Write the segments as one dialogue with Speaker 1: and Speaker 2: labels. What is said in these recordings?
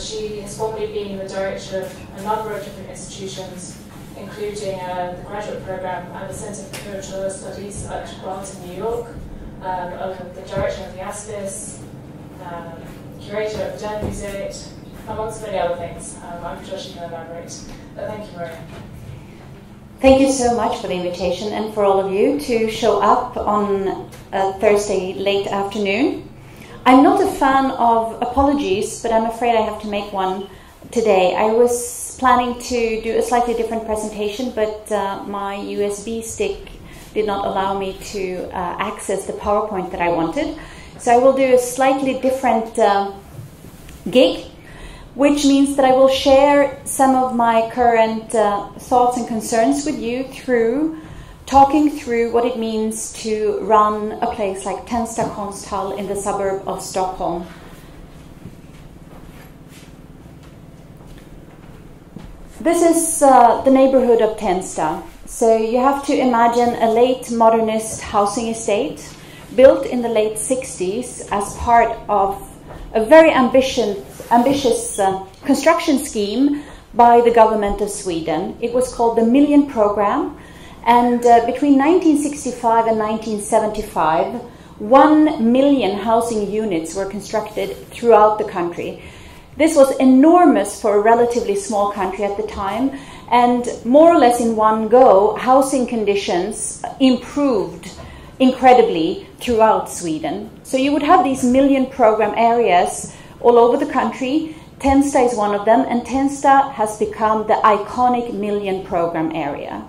Speaker 1: She has formerly been the director of a number of different institutions, including the graduate program at the Center for Curatorial Studies at Grant in New York, the director of the Iaspis'in, curator of the Moderna Museet, amongst many other things. I'm sure she can elaborate. But thank you, Maria.
Speaker 2: Thank you so much for the invitation and for all of you to show up on a Thursday late afternoon. I'm not a fan of apologies, but I'm afraid I have to make one today. I was planning to do a slightly different presentation, but my USB stick did not allow me to access the PowerPoint that I wanted. So I will do a slightly different gig, which means that I will share some of my current thoughts and concerns with you through talking through what it means to run a place like Tensta Konsthall in the suburb of Stockholm. This is the neighborhood of Tensta. So you have to imagine a late modernist housing estate built in the late 60s as part of a very ambitious construction scheme by the government of Sweden. It was called the Million Program, and between 1965 and 1975, 1 million housing units were constructed throughout the country. This was enormous for a relatively small country at the time, and more or less in one go, housing conditions improved incredibly throughout Sweden. So you would have these million program areas all over the country. Tensta is one of them, and Tensta has become the iconic million program area.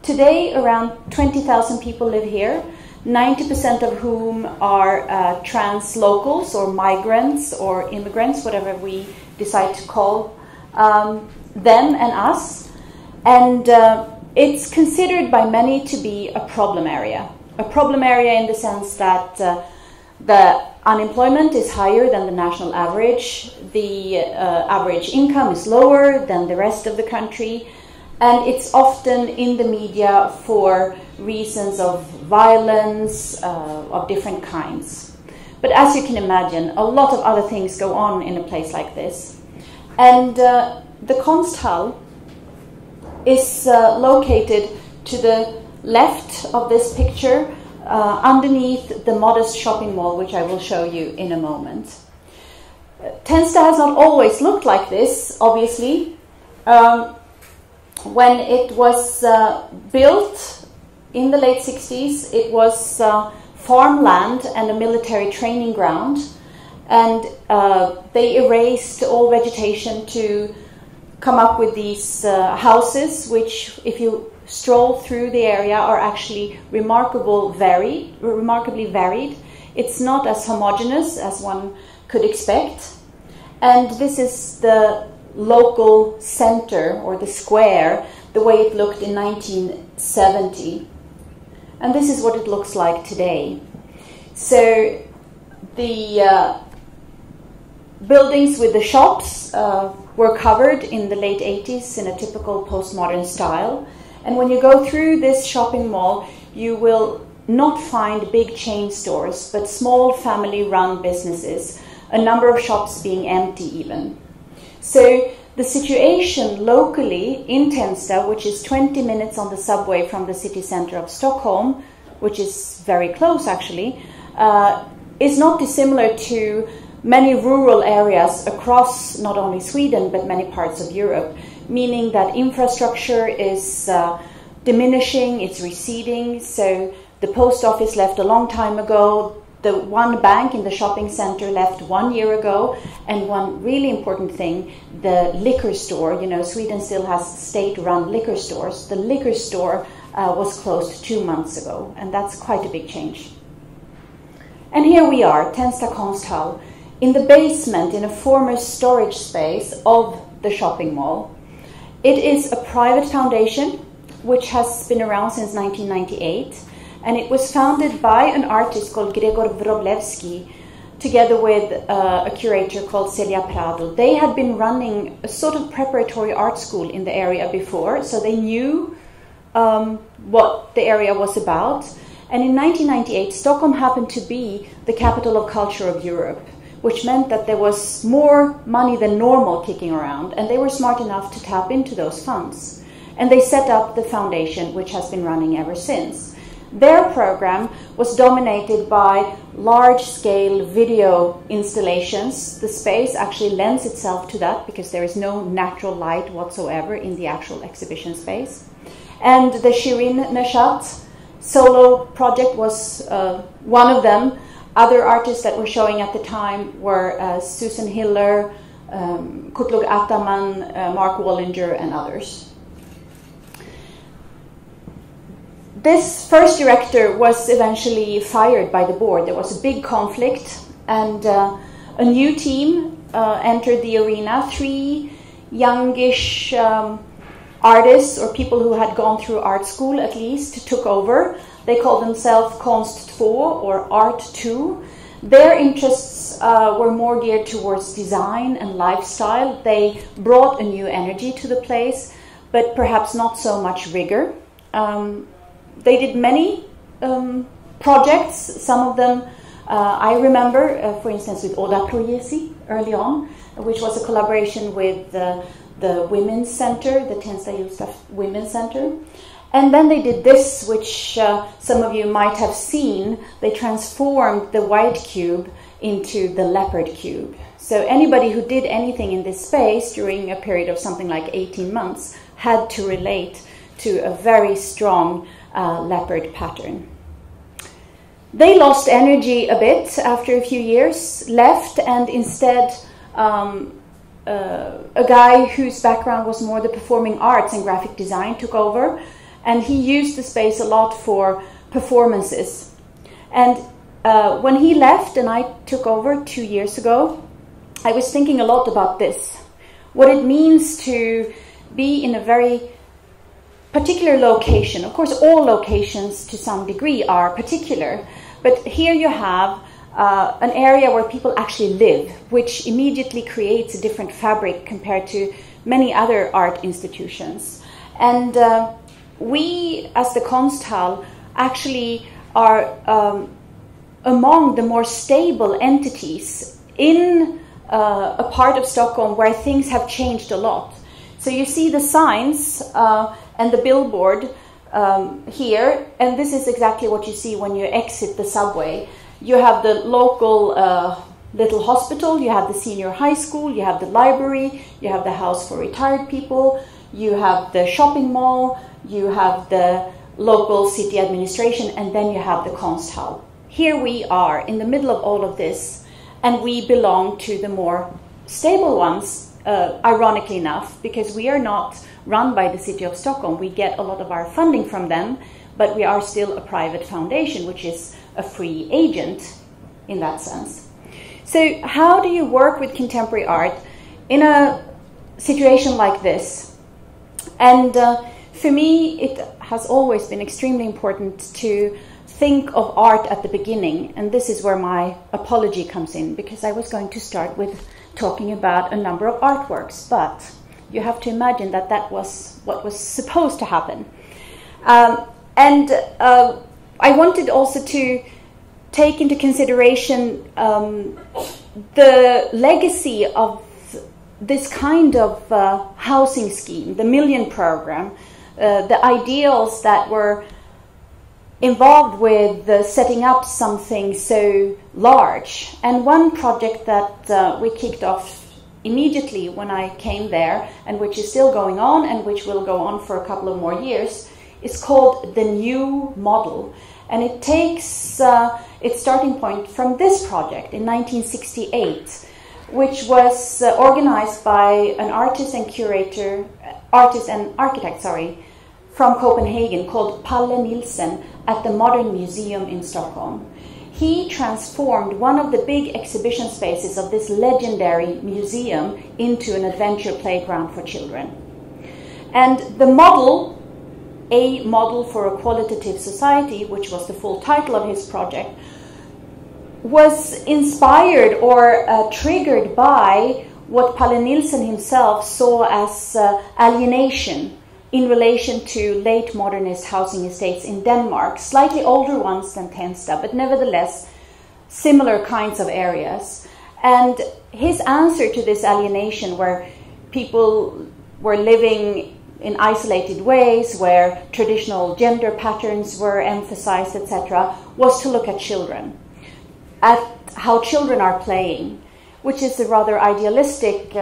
Speaker 2: Today, around 20,000 people live here, 90% of whom are trans locals or migrants or immigrants, whatever we decide to call them and us. And it's considered by many to be a problem area. A problem area in the sense that the unemployment is higher than the national average, the average income is lower than the rest of the country, and it's often in the media for reasons of violence of different kinds. But as you can imagine, a lot of other things go on in a place like this. And the Konsthall is located to the left of this picture, underneath the modest shopping mall, which I will show you in a moment. Tensta has not always looked like this, obviously. When it was built in the late 60s, it was farmland and a military training ground, and they erased all vegetation to come up with these houses, which, if you stroll through the area, are actually remarkably varied. It's not as homogeneous as one could expect. And this is the local center, or the square, the way it looked in 1970. And this is what it looks like today. So the buildings with the shops were covered in the late 80s in a typical postmodern style. And when you go through this shopping mall, you will not find big chain stores, but small family-run businesses, a number of shops being empty even. So the situation locally in Tensta, which is 20 minutes on the subway from the city center of Stockholm, which is very close actually, is not dissimilar to many rural areas across not only Sweden, but many parts of Europe, meaning that infrastructure is diminishing, it's receding. So the post office left a long time ago, the one bank in the shopping center left 1 year ago, and one really important thing, the liquor store. You know, Sweden still has state-run liquor stores. The liquor store was closed 2 months ago, and that's quite a big change. And here we are, Tensta Konsthall, in the basement, in a former storage space of the shopping mall. It is a private foundation which has been around since 1998, and it was founded by an artist called Gregor Wroblewski together with a curator called Celia Prado. They had been running a sort of preparatory art school in the area before, so they knew what the area was about. And in 1998, Stockholm happened to be the capital of culture of Europe, which meant that there was more money than normal kicking around, and they were smart enough to tap into those funds. And they set up the foundation, which has been running ever since. Their program was dominated by large-scale video installations. The space actually lends itself to that because there is no natural light whatsoever in the actual exhibition space. And the Shirin Neshat solo project was one of them. Other artists that were showing at the time were Susan Hiller, Kutluk Ataman, Mark Wallinger, and others. This first director was eventually fired by the board. There was a big conflict, and a new team entered the arena. 3 youngish artists, or people who had gone through art school at least, took over. They called themselves Konst 2 or Art 2. Their interests were more geared towards design and lifestyle. They brought a new energy to the place, but perhaps not so much rigor. They did many projects. Some of them I remember, for instance, with Oda Projesi early on, which was a collaboration with the Women's Center, the Tensta'daki Women's Center. And then they did this, which some of you might have seen. They transformed the white cube into the leopard cube. So anybody who did anything in this space during a period of something like 18 months had to relate to a very strong leopard pattern. They lost energy a bit after a few years, left, and instead a guy whose background was more the performing arts and graphic design took over, and he used the space a lot for performances. And when he left and I took over 2 years ago, I was thinking a lot about this. What it means to be in a very particular location. Of course, all locations to some degree are particular, but here you have an area where people actually live, which immediately creates a different fabric compared to many other art institutions. And we, as the Konsthall, actually are among the more stable entities in a part of Stockholm where things have changed a lot. So you see the signs and the billboard here, and this is exactly what you see when you exit the subway. You have the local little hospital, you have the senior high school, you have the library, you have the house for retired people, you have the shopping mall, you have the local city administration, and then you have the Konsthall. Here we are in the middle of all of this, and we belong to the more stable ones, ironically enough, because we are not run by the city of Stockholm. We get a lot of our funding from them, but we are still a private foundation, which is a free agent in that sense. So how do you work with contemporary art in a situation like this? And for me, it has always been extremely important to think of art at the beginning, and this is where my apology comes in, because I was going to start with talking about a number of artworks, but you have to imagine that that was what was supposed to happen. I wanted also to take into consideration the legacy of this kind of housing scheme, the Million Program, the ideals that were involved with setting up something so large. And one project that we kicked off immediately when I came there, and which is still going on and which will go on for a couple of more years, is called the New Model. And it takes its starting point from this project in 1968, which was organized by an artist and architect from Copenhagen called Palle Nielsen at the Modern Museum in Stockholm. He transformed one of the big exhibition spaces of this legendary museum into an adventure playground for children. And the model, A Model for a Qualitative Society, which was the full title of his project, was inspired or triggered by what Palle Nielsen himself saw as alienation in relation to late modernist housing estates in Denmark, slightly older ones than Tensta, but nevertheless similar kinds of areas. And his answer to this alienation, where people were living in isolated ways, where traditional gender patterns were emphasized, etc., was to look at children, at how children are playing, which is a rather idealistic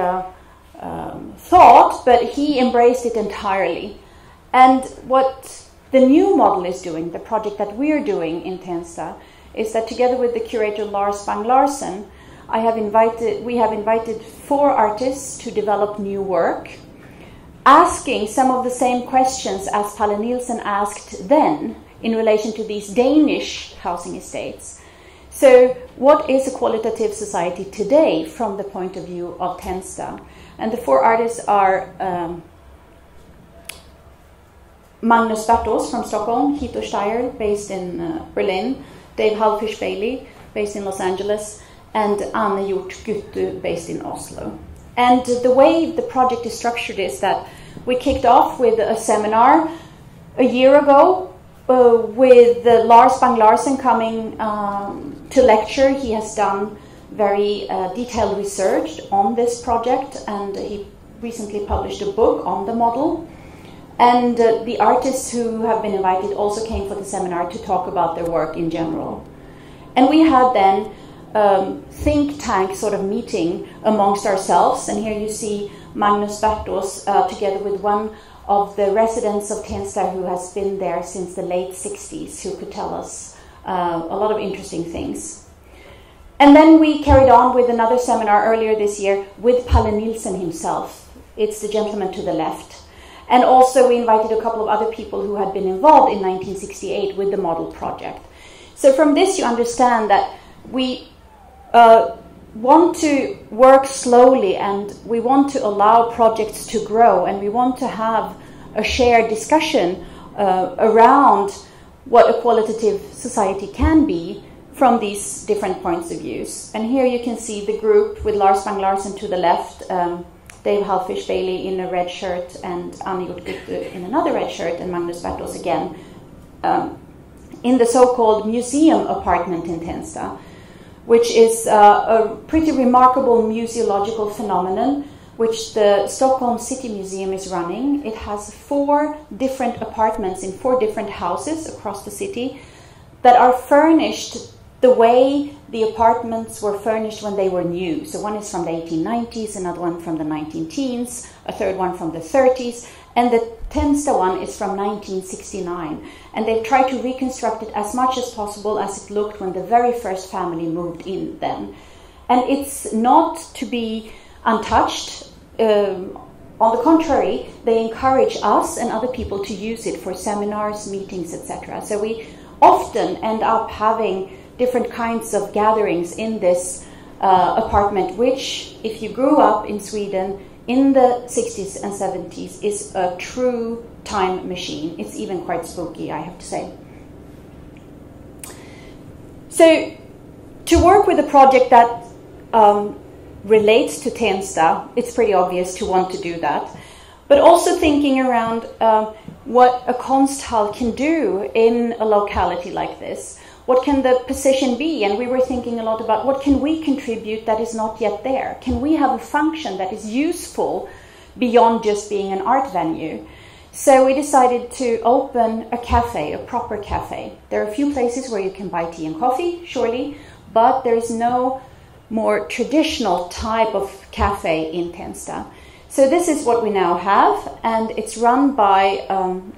Speaker 2: thought, but he embraced it entirely. And what the new model is doing, the project that we're doing in Tensta, is that together with the curator Lars Bang-Larsen, we have invited 4 artists to develop new work, asking some of the same questions as Palle Nielsen asked then in relation to these Danish housing estates. So what is a qualitative society today from the point of view of Tensta? And the 4 artists are Magnus Bertos from Stockholm, Hito Steyer, based in Berlin, Dave Halfish Bailey, based in Los Angeles, and Anne Hjort Guttu, based in Oslo. And the way the project is structured is that we kicked off with a seminar a year ago with Lars Bang-Larsen coming to lecture. He has done very detailed research on this project, and he recently published a book on the model. And the artists who have been invited also came for the seminar to talk about their work in general. And we had then think tank sort of meeting amongst ourselves, and here you see Magnus Bertos together with one of the residents of Tensta who has been there since the late 60s, who could tell us a lot of interesting things. And then we carried on with another seminar earlier this year with Palle Nielsen himself. It's the gentleman to the left. And also we invited a couple of other people who had been involved in 1968 with the model project. So from this you understand that we want to work slowly, and we want to allow projects to grow, and we want to have a shared discussion around what a qualitative society can be from these different points of views. And here you can see the group with Lars Bang-Larsen to the left, Dave Halfish Bailey in a red shirt, and Anne Hjort Guttu in another red shirt, and Magnus Bertos again, in the so-called museum apartment in Tensta, which is a pretty remarkable museological phenomenon which the Stockholm City Museum is running. It has 4 different apartments in 4 different houses across the city that are furnished the way the apartments were furnished when they were new. So one is from the 1890s, another one from the 19-teens, a third one from the 30s, and the Tensta one is from 1969. And they've tried to reconstruct it as much as possible as it looked when the very first family moved in then. And it's not to be untouched. On the contrary, they encourage us and other people to use it for seminars, meetings, etc. So we often end up having different kinds of gatherings in this apartment, which, if you grew up in Sweden in the 60s and 70s, is a true time machine. It's even quite spooky, I have to say. So, to work with a project that relates to Tensta, it's pretty obvious to want to do that. But also thinking around what a konsthall can do in a locality like this. What can the position be? And we were thinking a lot about what can we contribute that is not yet there? Can we have a function that is useful beyond just being an art venue? So we decided to open a cafe, a proper cafe. There are a few places where you can buy tea and coffee, surely, but there is no more traditional type of cafe in Tensta. So this is what we now have, and it's run by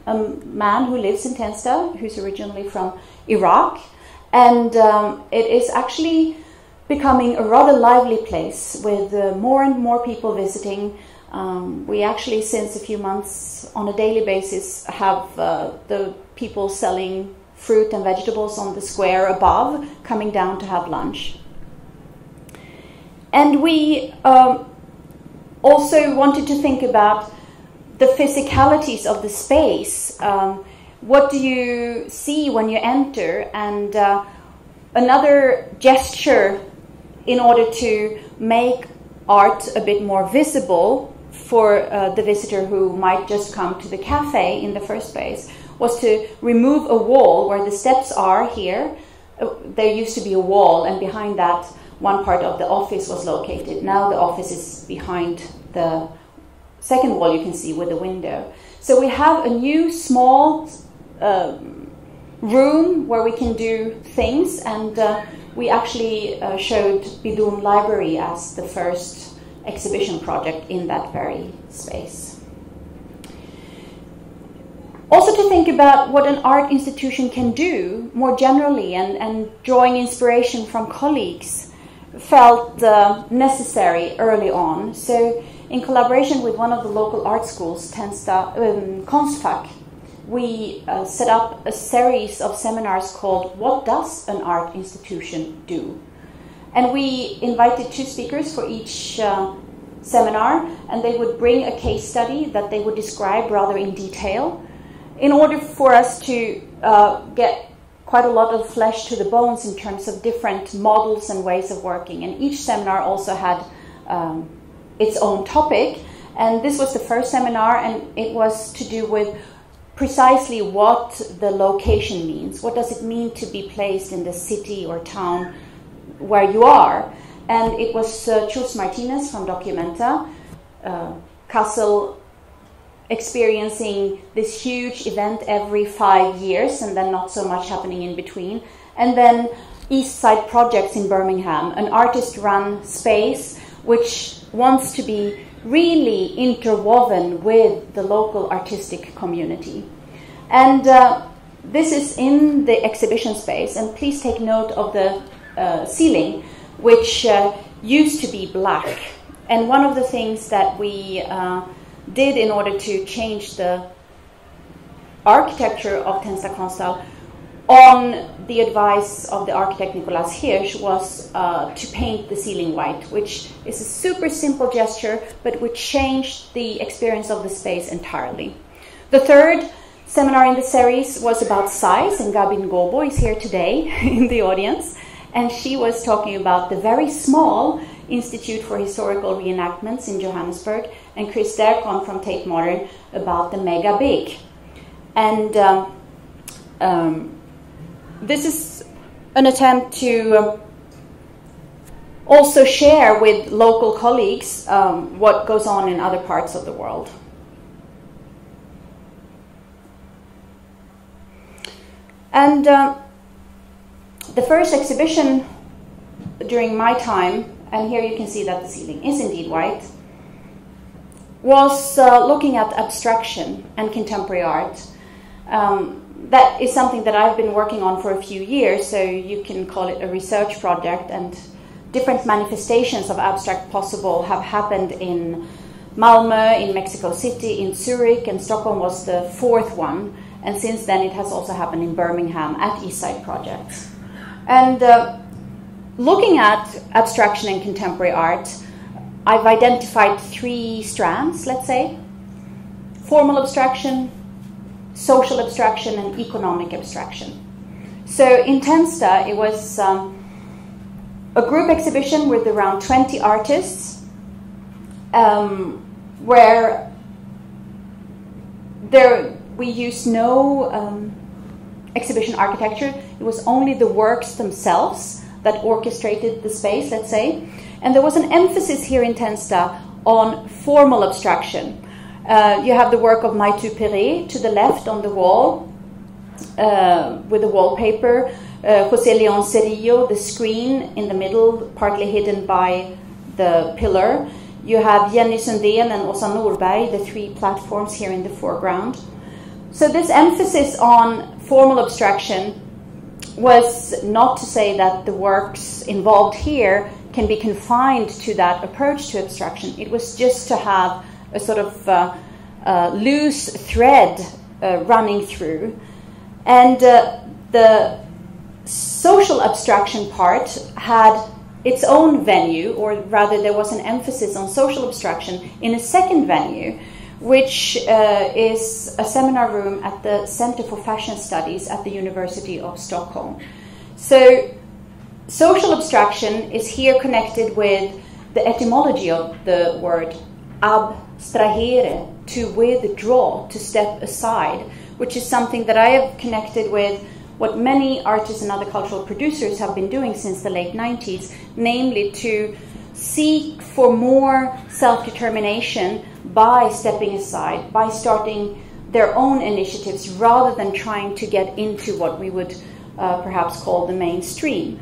Speaker 2: a man who lives in Tensta, who's originally from Iraq. And it is actually becoming a rather lively place with more and more people visiting. We actually, since a few months, on a daily basis, have the people selling fruit and vegetables on the square above coming down to have lunch. And we also wanted to think about the physicalities of the space. What do you see when you enter? And another gesture in order to make art a bit more visible for the visitor who might just come to the cafe in the first place was to remove a wall where the steps are here. There used to be a wall, and behind that one part of the office was located. Now the office is behind the second wall you can see with the window. So we have a new small room where we can do things, and we actually showed Bidun Library as the first exhibition project in that very space. Also to think about what an art institution can do more generally, and drawing inspiration from colleagues felt necessary early on. So in collaboration with one of the local art schools, Konstfack, we set up a series of seminars called What Does an Art Institution Do? And we invited 2 speakers for each seminar, and they would bring a case study that they would describe rather in detail in order for us to get quite a lot of flesh to the bones in terms of different models and ways of working. And each seminar also had its own topic. And this was the first seminar, and it was to do with precisely what the location means. What does it mean to be placed in the city or town where you are? And it was Chus Martinez from Documenta, Kassel, experiencing this huge event every 5 years and then not so much happening in between. And then East Side Projects in Birmingham, an artist-run space which wants to be really interwoven with the local artistic community. And this is in the exhibition space, and please take note of the ceiling, which used to be black. And one of the things that we did in order to change the architecture of Tensta Konsthall on the advice of the architect Nicolas Hirsch was to paint the ceiling white, which is a super simple gesture, but which changed the experience of the space entirely. The third seminar in the series was about size, and Gabin Gobo is here today in the audience, and she was talking about the very small Institute for Historical Reenactments in Johannesburg, and Chris Derkon from Tate Modern about the mega big. And this is an attempt to also share with local colleagues what goes on in other parts of the world. And the first exhibition during my time, and here you can see that the ceiling is indeed white, was looking at abstraction and contemporary art. That is something that I've been working on for a few years, so you can call it a research project, and different manifestations of abstract possible have happened in Malmö, in Mexico City, in Zurich, and Stockholm was the 4th one, and since then it has also happened in Birmingham at East Side Projects. And looking at abstraction and contemporary art, I've identified 3 strands, let's say: formal abstraction, social abstraction, and economic abstraction. So in Tensta, it was a group exhibition with around 20 artists, where we used no exhibition architecture. It was only the works themselves that orchestrated the space, let's say. And there was an emphasis here in Tensta on formal abstraction. You have the work of Maitu Perret to the left on the wall with the wallpaper. José León Cerillo, the screen in the middle, partly hidden by the pillar. You have Jenny Sundén and Åsa Norberg, the 3 platforms here in the foreground. So this emphasis on formal abstraction was not to say that the works involved here can be confined to that approach to abstraction. It was just to have a sort of loose thread running through. And the social abstraction part had its own venue, or rather there was an emphasis on social abstraction in a second venue, which is a seminar room at the Center for Fashion Studies at the University of Stockholm. So social abstraction is here connected with the etymology of the word abstrahere, to withdraw, to step aside, which is something that I have connected with what many artists and other cultural producers have been doing since the late 90s, namely to seek for more self-determination by stepping aside, by starting their own initiatives rather than trying to get into what we would perhaps call the mainstream.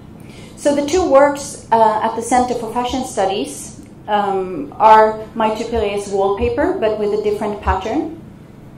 Speaker 2: So the two works at the Center for Fashion Studies are My Tupéré's wallpaper, but with a different pattern,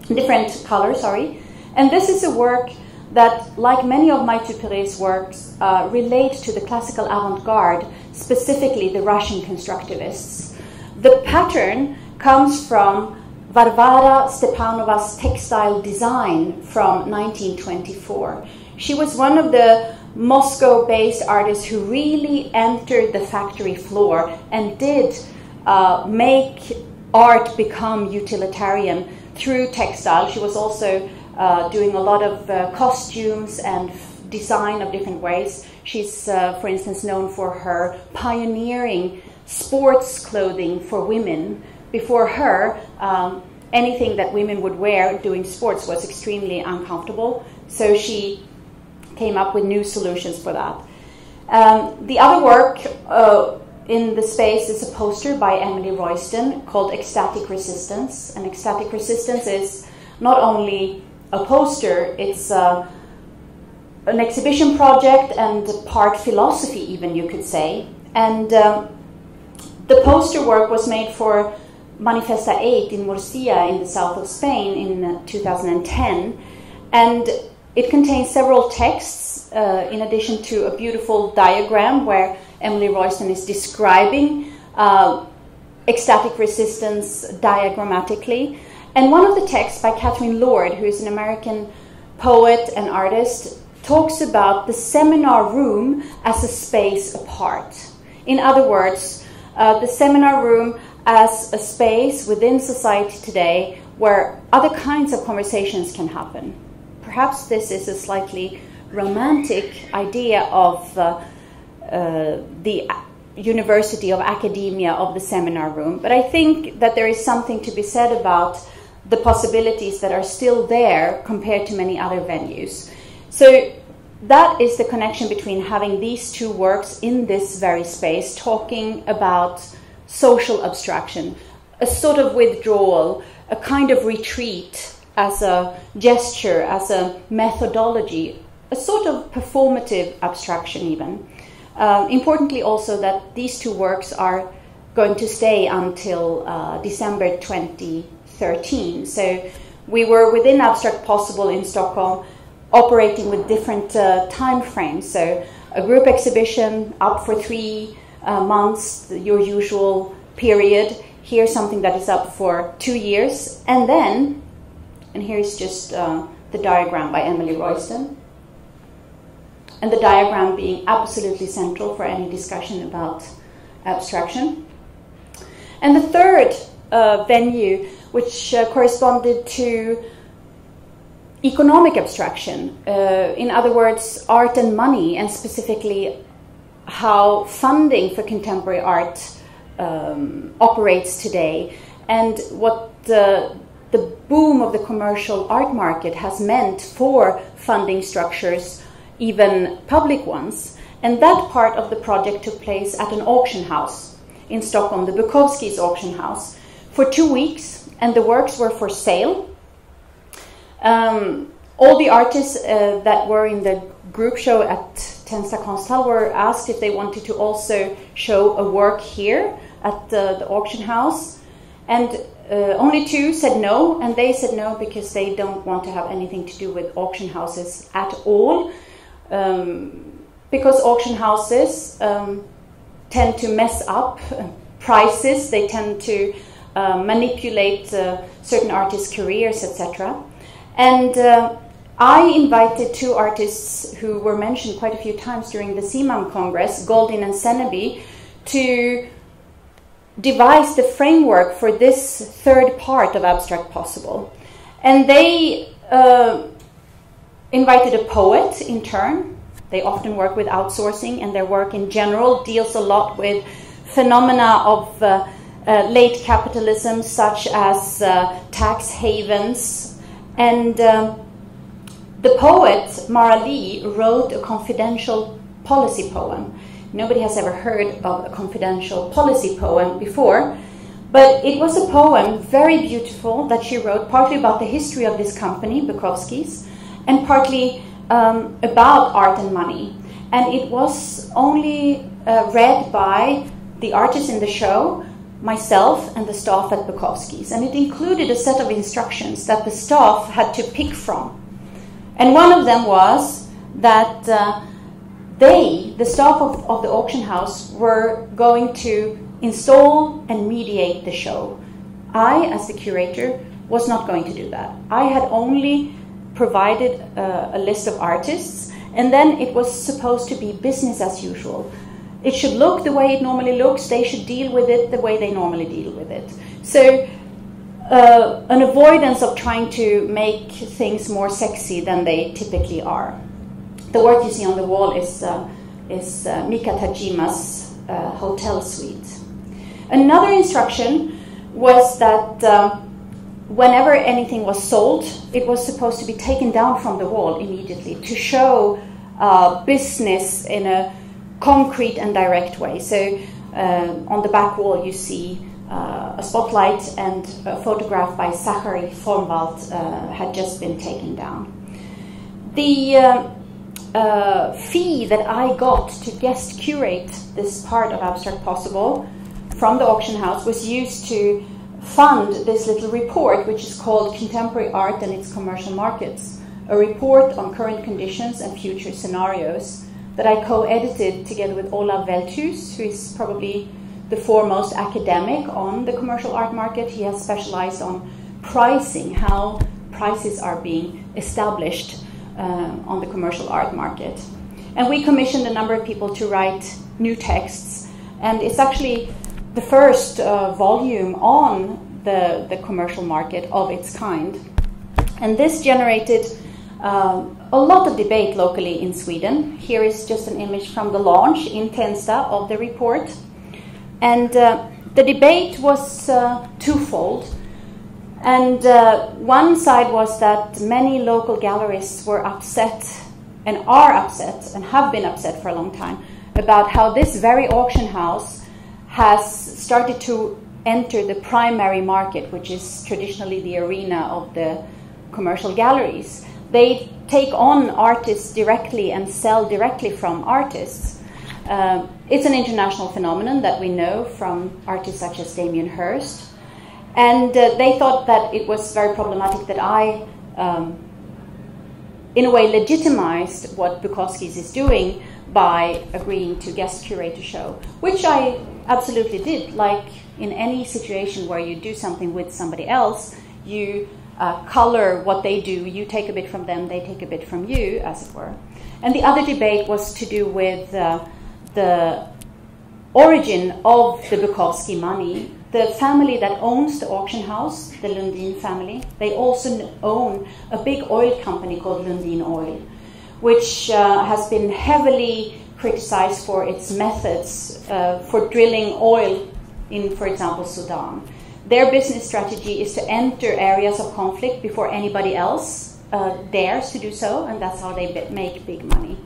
Speaker 2: different color, sorry. And this is a work that, like many of My Tupéré's works, relate to the classical avant-garde, specifically the Russian constructivists. The pattern comes from Varvara Stepanova's textile design from 1924. She was one of the Moscow-based artists who really entered the factory floor and did make art become utilitarian through textile. She was also doing a lot of costumes and design of different ways. She's, for instance, known for her pioneering sports clothing for women. Before her, anything that women would wear doing sports was extremely uncomfortable, so she came up with new solutions for that. The other work in the space is a poster by Emily Royston called Ecstatic Resistance. And Ecstatic Resistance is not only a poster, it's an exhibition project and part philosophy even, you could say. And the poster work was made for Manifesta 8 in Murcia in the south of Spain in 2010. And it contains several texts in addition to a beautiful diagram where Emily Royston is describing ecstatic resistance diagrammatically. And one of the texts by Catherine Lord, who is an American poet and artist, talks about the seminar room as a space apart. In other words, the seminar room as a space within society today where other kinds of conversations can happen. Perhaps this is a slightly romantic idea of the university, of academia, of the seminar room. But I think that there is something to be said about the possibilities that are still there compared to many other venues. So that is the connection between having these two works in this very space, talking about social abstraction, a sort of withdrawal, a kind of retreat as a gesture, as a methodology, a sort of performative abstraction even. Importantly also that these two works are going to stay until December 2013. So we were within Abstract Possible in Stockholm operating with different time frames. So a group exhibition up for 3 months, your usual period. Here's something that is up for 2 years. And then, and here's just the diagram by Emily Royston. And the diagram being absolutely central for any discussion about abstraction. And the third venue, which corresponded to economic abstraction, in other words, art and money, and specifically how funding for contemporary art operates today, and what the boom of the commercial art market has meant for funding structures, even public ones. And that part of the project took place at an auction house in Stockholm, the Bukowski's auction house, for 2 weeks, and the works were for sale. All the artists that were in the group show at Tensta Konsthall were asked if they wanted to also show a work here at the auction house, and only 2 said no, and they said no because they don't want to have anything to do with auction houses at all, because auction houses tend to mess up prices, they tend to manipulate certain artists' careers, etc. And I invited 2 artists who were mentioned quite a few times during the CMAM Congress, Goldin and Seneby, to devise the framework for this third part of Abstract Possible. And they invited a poet in turn. They often work with outsourcing, and their work in general deals a lot with phenomena of late capitalism, such as tax havens. And The poet Mara Lee wrote a confidential policy poem. Nobody has ever heard of a confidential policy poem before, but it was a poem, very beautiful, that she wrote partly about the history of this company, Bukowski's, and partly about art and money. And it was only read by the artists in the show, myself, and the staff at Bukowski's. And it included a set of instructions that the staff had to pick from. And one of them was that the staff of the auction house, were going to install and mediate the show. I, as the curator, was not going to do that. I had only provided a list of artists, and then it was supposed to be business as usual. It should look the way it normally looks. They should deal with it the way they normally deal with it. So an avoidance of trying to make things more sexy than they typically are. The work you see on the wall is Mika Tajima's hotel suite. Another instruction was that whenever anything was sold, it was supposed to be taken down from the wall immediately to show business in a concrete and direct way. So on the back wall you see a spotlight, and a photograph by Zachary Formwald had just been taken down. The fee that I got to guest curate this part of Abstract Possible from the auction house was used to fund this little report, which is called Contemporary Art and Its Commercial Markets, a report on current conditions and future scenarios that I co-edited together with Olav Velthus, who is probably the foremost academic on the commercial art market. He has specialized on pricing, how prices are being established on the commercial art market. And we commissioned a number of people to write new texts, and it's actually the first volume on the commercial market of its kind. And this generated a lot of debate locally in Sweden. Here is just an image from the launch in Tensta of the report. And the debate was twofold. And one side was that many local gallerists were upset, and are upset, and have been upset for a long time, about how this very auction house has started to enter the primary market, which is traditionally the arena of the commercial galleries. They take on artists directly and sell directly from artists. It's an international phenomenon that we know from artists such as Damien Hirst. And they thought that it was very problematic that I, in a way, legitimized what Bukowski's is doing by agreeing to guest curate a show, which I absolutely did. Like in any situation where you do something with somebody else, you color what they do, you take a bit from them, they take a bit from you, as it were. And the other debate was to do with the origin of the Bukowski money. The family that owns the auction house, the Lundin family, they also own a big oil company called Lundin Oil, which has been heavily criticized for its methods for drilling oil in, for example, Sudan. Their business strategy is to enter areas of conflict before anybody else dares to do so, and that's how they make big money.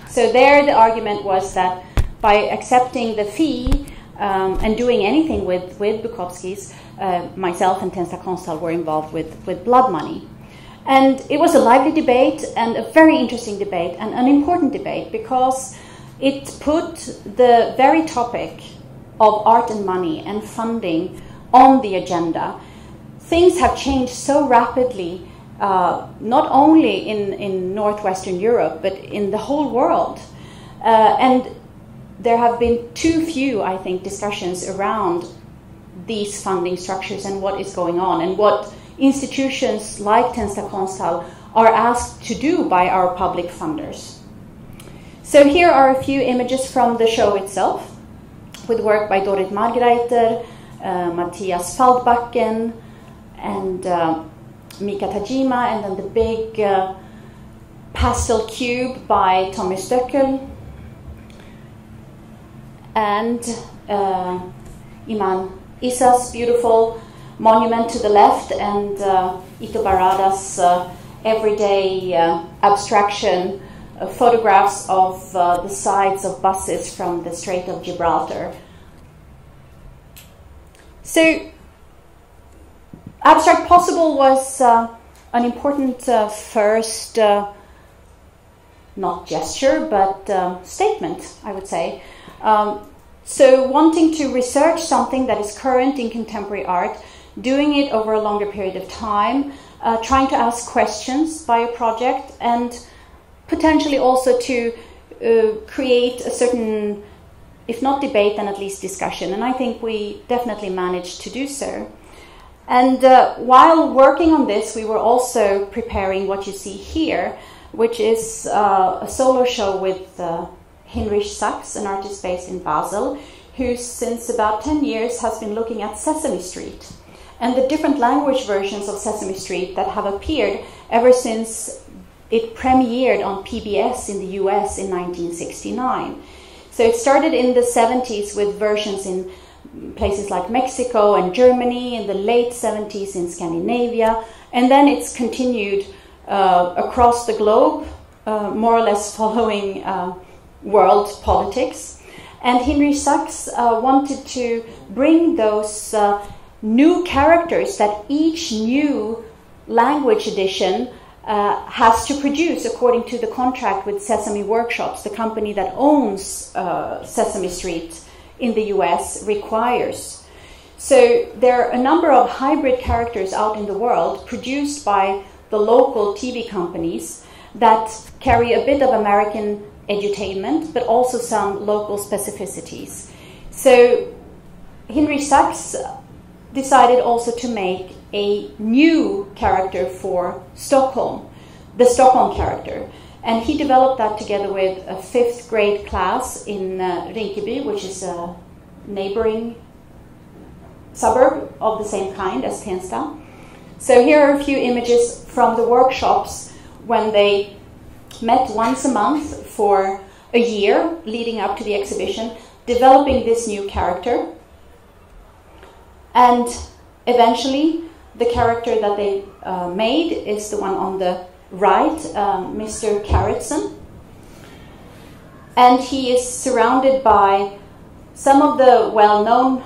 Speaker 2: So there the argument was that by accepting the fee and doing anything with Bukowski's, myself and Tensta Konsthall were involved with blood money. And it was a lively debate, and a very interesting debate, and an important debate, because it put the very topic of art and money and funding on the agenda. Things have changed so rapidly, not only in Northwestern Europe, but in the whole world. And there have been too few, I think, discussions around these funding structures and what is going on, and what institutions like Tensta Konsthall are asked to do by our public funders. So here are a few images from the show itself, with work by Dorit Margreiter, Matthias Faldbacken, and Mika Tajima, and then the big pastel cube by Tommy Stöckel, and Iman Issa's beautiful monument to the left, and Ito Barada's everyday abstraction photographs of the sides of buses from the Strait of Gibraltar. So, Abstract Possible was an important first, not gesture, but statement, I would say. So wanting to research something that is current in contemporary art, doing it over a longer period of time, trying to ask questions by a project, and potentially also to create a certain, if not debate, then at least discussion. And I think we definitely managed to do so. And while working on this, we were also preparing what you see here, which is a solo show with Hinrich Sachs, an artist based in Basel, who since about 10 years has been looking at Sesame Street and the different language versions of Sesame Street that have appeared ever since it premiered on PBS in the US in 1969. So it started in the 70s with versions in places like Mexico and Germany, in the late 70s in Scandinavia, and then it's continued across the globe, more or less following world politics. And Hinrich Sachs wanted to bring those new characters that each new language edition has to produce according to the contract with Sesame Workshops, the company that owns Sesame Street in the US, requires. So there are a number of hybrid characters out in the world produced by the local TV companies that carry a bit of American edutainment, but also some local specificities. So Hinrich Sachs decided also to make a new character for Stockholm, the Stockholm character. And he developed that together with a 5th grade class in Rinkeby, which is a neighboring suburb of the same kind as Tensta. So here are a few images from the workshops when they met once a month for a year leading up to the exhibition, developing this new character. And eventually, the character that they made is the one on the right, Mr. Carrotson. And he is surrounded by some of the well-known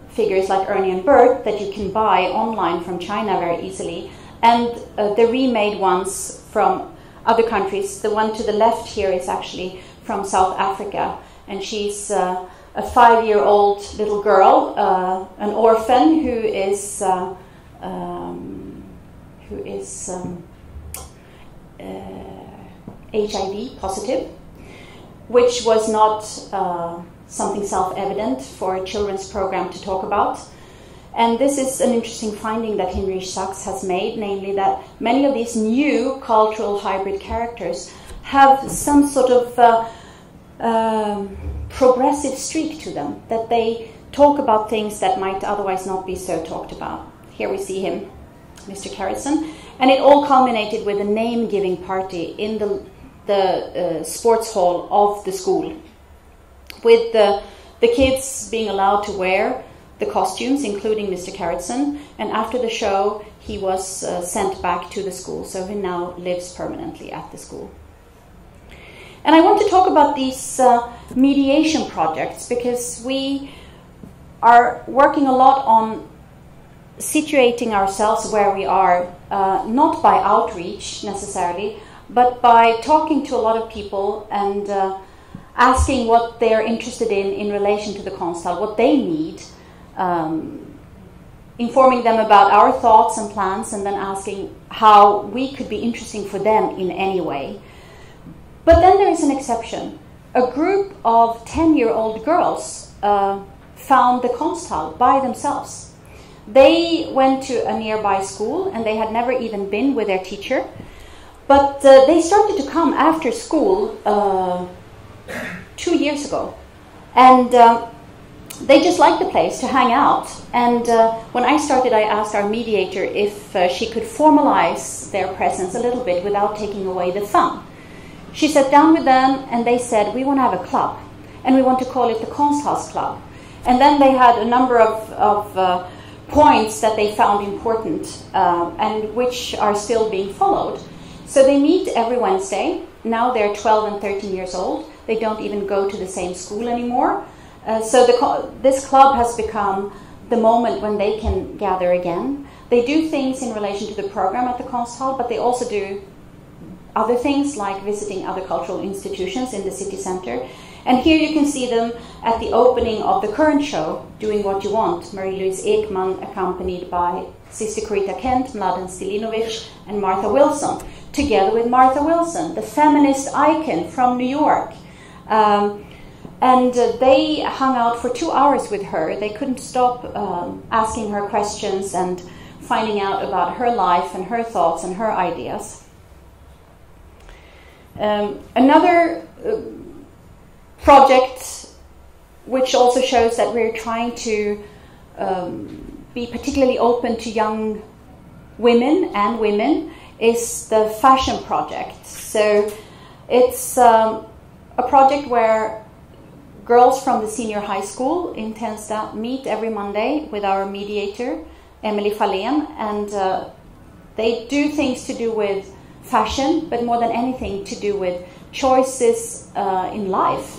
Speaker 2: figures like Ernie and Bert that you can buy online from China very easily, and the remade ones from other countries. The one to the left here is actually from South Africa, and she's a 5-year-old little girl, an orphan who is HIV positive, which was not something self-evident for a children's program to talk about. And this is an interesting finding that Hinrich Sachs has made, namely that many of these new cultural hybrid characters have some sort of progressive streak to them, that they talk about things that might otherwise not be so talked about. Here we see him, Mr. Carrotson, and it all culminated with a name-giving party in the sports hall of the school, with the kids being allowed to wear the costumes, including Mr. Carrotson, and after the show he was sent back to the school, so he now lives permanently at the school. And I want to talk about these mediation projects because we are working a lot on situating ourselves where we are, not by outreach necessarily, but by talking to a lot of people and asking what they're interested in relation to the Konsthall, what they need, informing them about our thoughts and plans, and then asking how we could be interesting for them in any way. But then there is an exception. A group of 10-year-old girls found the Konsthall by themselves. They went to a nearby school, and they had never even been with their teacher. But they started to come after school 2 years ago. And they just liked the place to hang out. And when I started, I asked our mediator if she could formalize their presence a little bit without taking away the fun. She sat down with them, and they said, we want to have a club, and we want to call it the Konsthall's Club. And then they had a number of points that they found important and which are still being followed. So they meet every Wednesday. Now they're 12 and 13 years old. They don't even go to the same school anymore. So this club has become the moment when they can gather again. They do things in relation to the program at the Konsthall, but they also do other things like visiting other cultural institutions in the city center. And here you can see them at the opening of the current show, Doing What You Want, Marie-Louise Ekman accompanied by Sister Corita Kent, Mladen Stilinovic, and Martha Wilson, together with Martha Wilson, the feminist icon from New York. And they hung out for 2 hours with her. They couldn't stop asking her questions and finding out about her life and her thoughts and her ideas. Another project which also shows that we're trying to be particularly open to young women is the fashion project. So it's a project where girls from the senior high school in Tensta meet every Monday with our mediator, Emily Fahlén, and they do things to do with fashion, but more than anything to do with choices in life,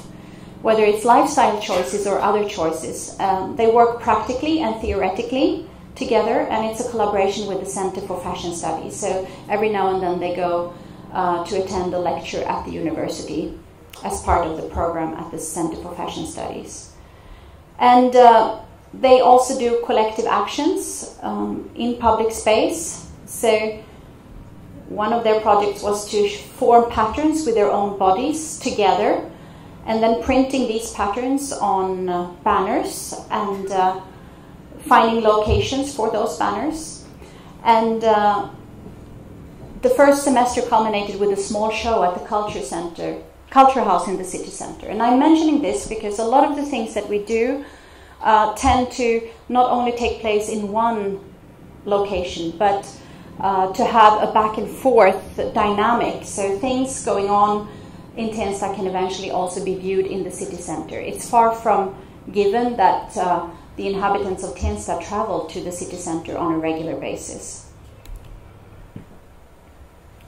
Speaker 2: whether it's lifestyle choices or other choices. They work practically and theoretically together, and it's a collaboration with the Center for Fashion Studies. So every now and then they go to attend a lecture at the university as part of the program at the Center for Fashion Studies. And they also do collective actions in public space. So one of their projects was to form patterns with their own bodies together, and then printing these patterns on banners and finding locations for those banners. And the first semester culminated with a small show at the Culture House in the city center. And I'm mentioning this because a lot of the things that we do tend to not only take place in one location, but to have a back and forth dynamic. So things going on in Tensta can eventually also be viewed in the city center. It's far from given that the inhabitants of Tensta travel to the city center on a regular basis.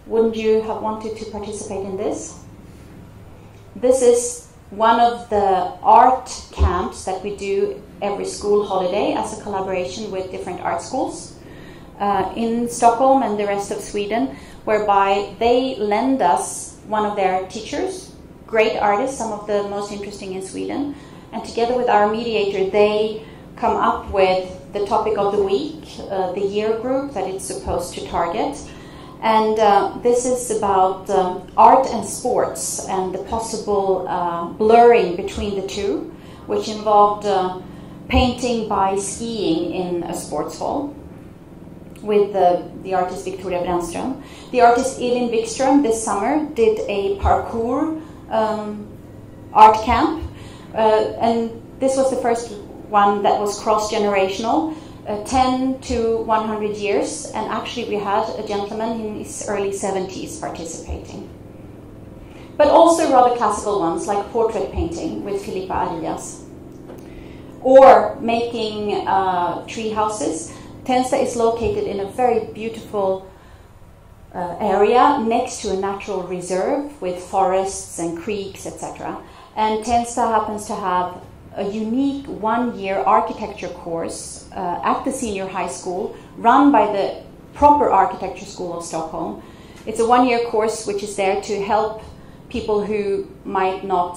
Speaker 2: Wouldn't you have wanted to participate in this? This is one of the art camps that we do every school holiday as a collaboration with different art schools in Stockholm and the rest of Sweden, whereby they lend us one of their teachers, great artists, some of the most interesting in Sweden, and together with our mediator they come up with the topic of the week, the year group that it's supposed to target. And this is about art and sports and the possible blurring between the two, which involved painting by skiing in a sports hall with the artist Victoria Brännström. The artist Elin Wikström this summer did a parkour art camp, and this was the first one that was cross-generational. 10 to 100 years, and actually we had a gentleman in his early 70s participating. But also rather classical ones like portrait painting with Filippa Arias, or making tree houses. Tensta is located in a very beautiful area next to a natural reserve with forests and creeks, etc. And Tensta happens to have a unique one-year architecture course at the senior high school run by the proper architecture school of Stockholm. It's a one-year course which is there to help people who might not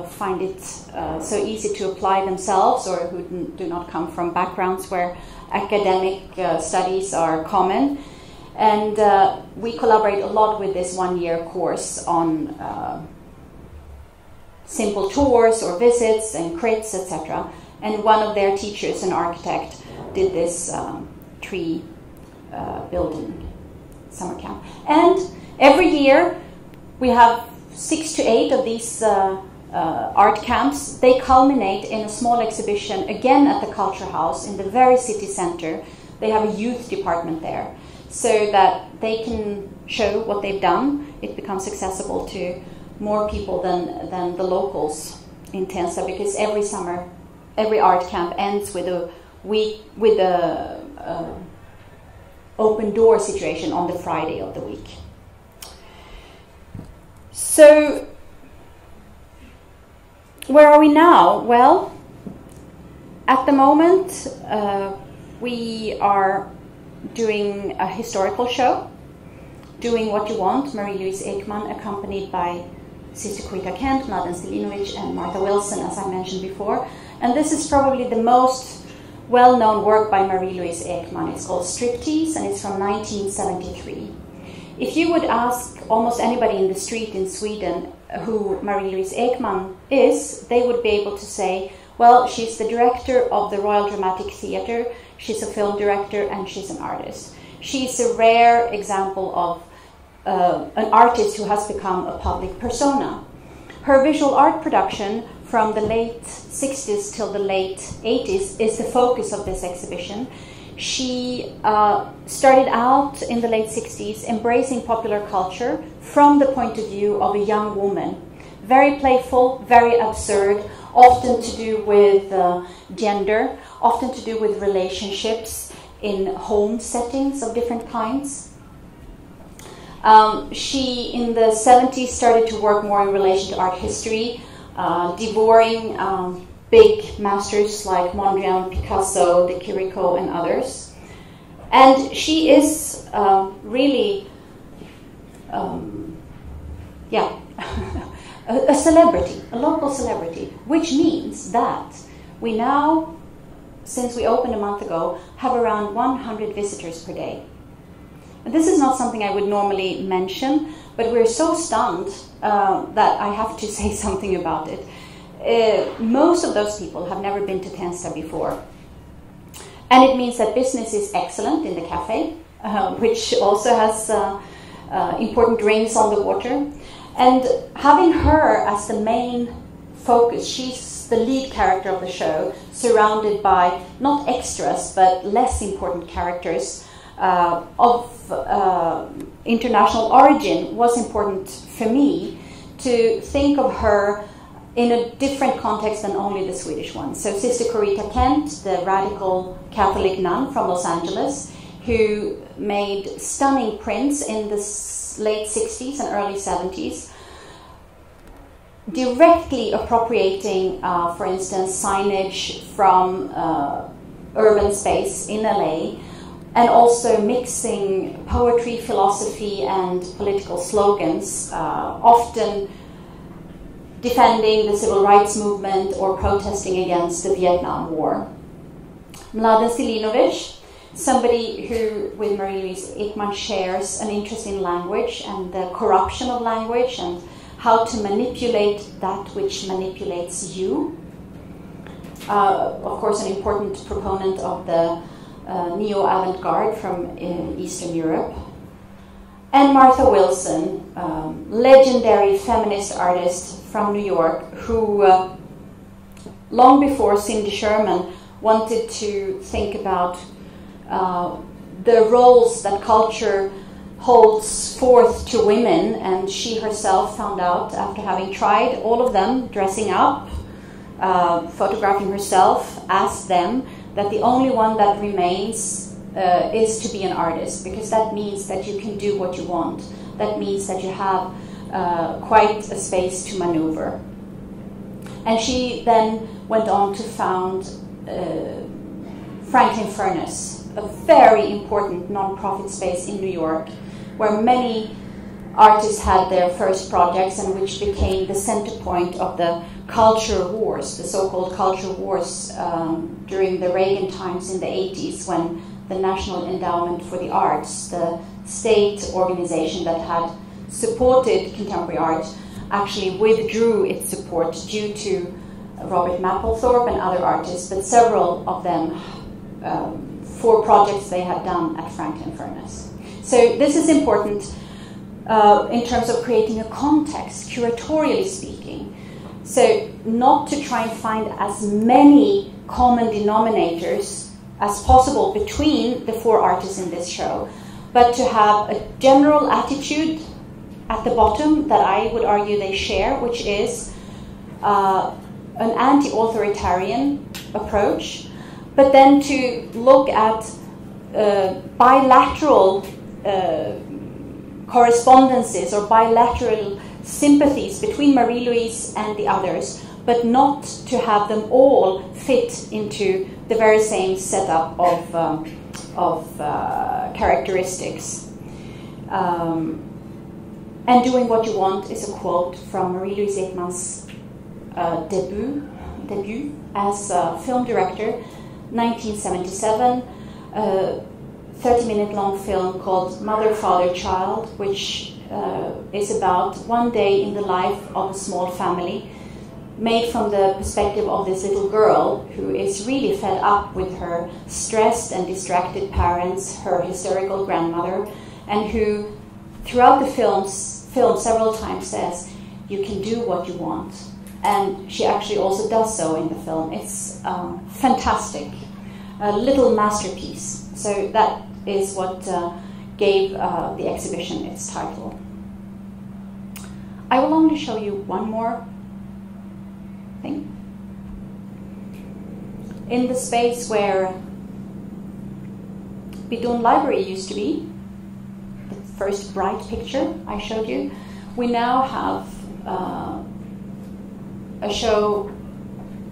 Speaker 2: find it so easy to apply themselves, or who do not come from backgrounds where academic studies are common. And we collaborate a lot with this one-year course on simple tours or visits and crits, etc. And one of their teachers, an architect, did this tree building summer camp. And every year we have 6 to 8 of these art camps. They culminate in a small exhibition again at the Culture House in the very city center. They have a youth department there so that they can show what they've done. It becomes accessible to more people than the locals in Tensta, because every summer, every art camp ends with a week with a open door situation on the Friday of the week. So, where are we now? Well, at the moment, we are doing a historical show, Doing What You Want, Marie-Louise Ekman, accompanied by Sister Corita Kent, Mladen Stilinovic, and Martha Wilson, as I mentioned before. And this is probably the most well-known work by Marie-Louise Ekman. It's called Striptease, and it's from 1973. If you would ask almost anybody in the street in Sweden who Marie-Louise Ekman is, they would be able to say, well, she's the director of the Royal Dramatic Theatre, she's a film director, and she's an artist. She's a rare example of an artist who has become a public persona. Her visual art production from the late 60s till the late 80s is the focus of this exhibition. She started out in the late 60s embracing popular culture from the point of view of a young woman. Very playful, very absurd, often to do with gender, often to do with relationships in home settings of different kinds. She, in the 70s, started to work more in relation to art history, devouring big masters like Mondrian, Picasso, De Chirico, and others. And she is really, a celebrity, a local celebrity, which means that we now, since we opened a month ago, have around 100 visitors per day. And this is not something I would normally mention, but we're so stunned that I have to say something about it. Most of those people have never been to Tensta before. And it means that business is excellent in the cafe, which also has important drinks on the water. And having her as the main focus, she's the lead character of the show, surrounded by not extras, but less important characters of international origin, was important for me to think of her in a different context than only the Swedish one. So Sister Corita Kent, the radical Catholic nun from Los Angeles, who made stunning prints in the late 60s and early 70s, directly appropriating, for instance, signage from urban space in LA, and also mixing poetry, philosophy, and political slogans, often defending the civil rights movement or protesting against the Vietnam War. Mladen Stilinovic, somebody who, with Marie-Louise Ekman, shares an interest in language and the corruption of language and how to manipulate that which manipulates you. Of course, an important proponent of the neo-avant-garde from Eastern Europe. And Martha Wilson, legendary feminist artist from New York, who long before Cindy Sherman wanted to think about the roles that culture holds forth to women, and she herself found out, after having tried all of them, dressing up, photographing herself as them, that the only one that remains is to be an artist, because that means that you can do what you want. That means that you have quite a space to maneuver. And she then went on to found Franklin Furnace, a very important non-profit space in New York, where many artists had their first projects and which became the center point of the culture wars, the so-called culture wars during the Reagan times in the 80s, when the National Endowment for the Arts, the state organization that had supported contemporary art, actually withdrew its support due to Robert Mapplethorpe and other artists, but several of them for projects they had done at Franklin Furnace. So this is important in terms of creating a context, curatorially speaking. So not to try and find as many common denominators as possible between the four artists in this show, but to have a general attitude at the bottom that I would argue they share, which is an anti-authoritarian approach, but then to look at bilateral correspondences or bilateral sympathies between Marie-Louise and the others, but not to have them all fit into the very same setup of characteristics. And doing what you want is a quote from Marie-Louise Ekman's debut as a film director, 1977, a 30-minute long film called Mother, Father, Child, which is about one day in the life of a small family, made from the perspective of this little girl who is really fed up with her stressed and distracted parents, her hysterical grandmother, and who throughout the film several times says, "You can do what you want." And she actually also does so in the film. It's fantastic, a little masterpiece. So that is what gave the exhibition its title. I will only show you one more thing. In the space where Bidun Library used to be, the first bright picture I showed you, we now have a show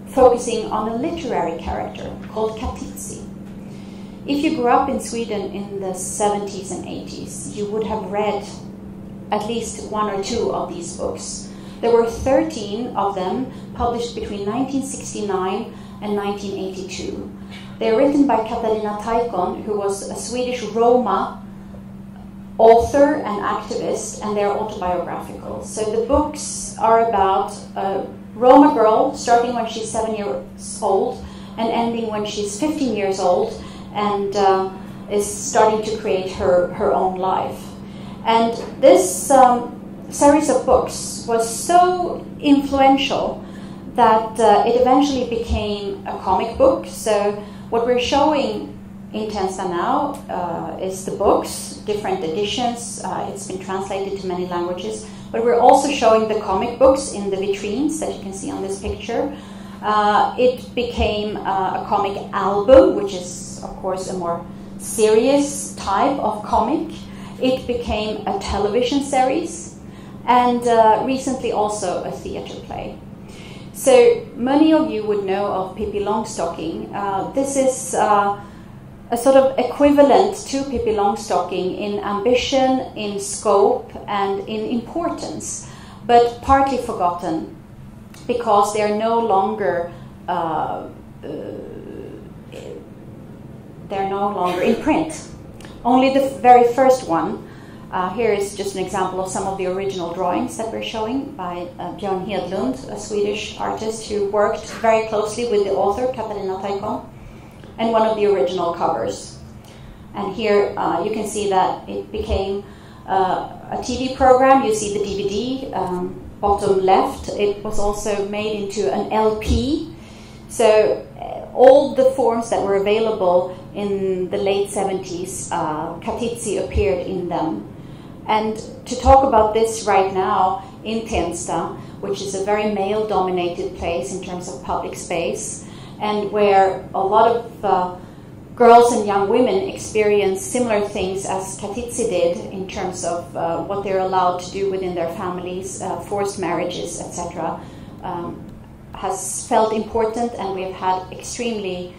Speaker 2: focusing on a literary character called Katitzi. If you grew up in Sweden in the 70s and 80s, you would have read at least one or two of these books. There were 13 of them published between 1969 and 1982. They are written by Katarina Taikon, who was a Swedish Roma author and activist, and they are autobiographical. So the books are about a Roma girl starting when she's 7 years old and ending when she's 15 years old, and is starting to create her own life. And this series of books was so influential that it eventually became a comic book. So what we're showing in Tensta now is the books, different editions. It's been translated to many languages. But we're also showing the comic books in the vitrines that you can see on this picture. It became a comic album, which is, of course, a more serious type of comic. It became a television series, and recently also a theater play. So many of you would know of Pippi Longstocking. This is a sort of equivalent to Pippi Longstocking in ambition, in scope, and in importance, but partly forgotten because they are no longer in print. Only the very first one. Here is just an example of some of the original drawings that we're showing by Björn Hedlund, a Swedish artist who worked very closely with the author, Katarina Taikon, and one of the original covers. And here you can see that it became a TV program. You see the DVD, bottom left. It was also made into an LP. So all the forms that were available in the late 70s, Katitzi appeared in them. And to talk about this right now in Tensta, which is a very male-dominated place in terms of public space, and where a lot of girls and young women experience similar things as Katitzi did in terms of what they're allowed to do within their families, forced marriages, etc., has felt important, and we have had extremely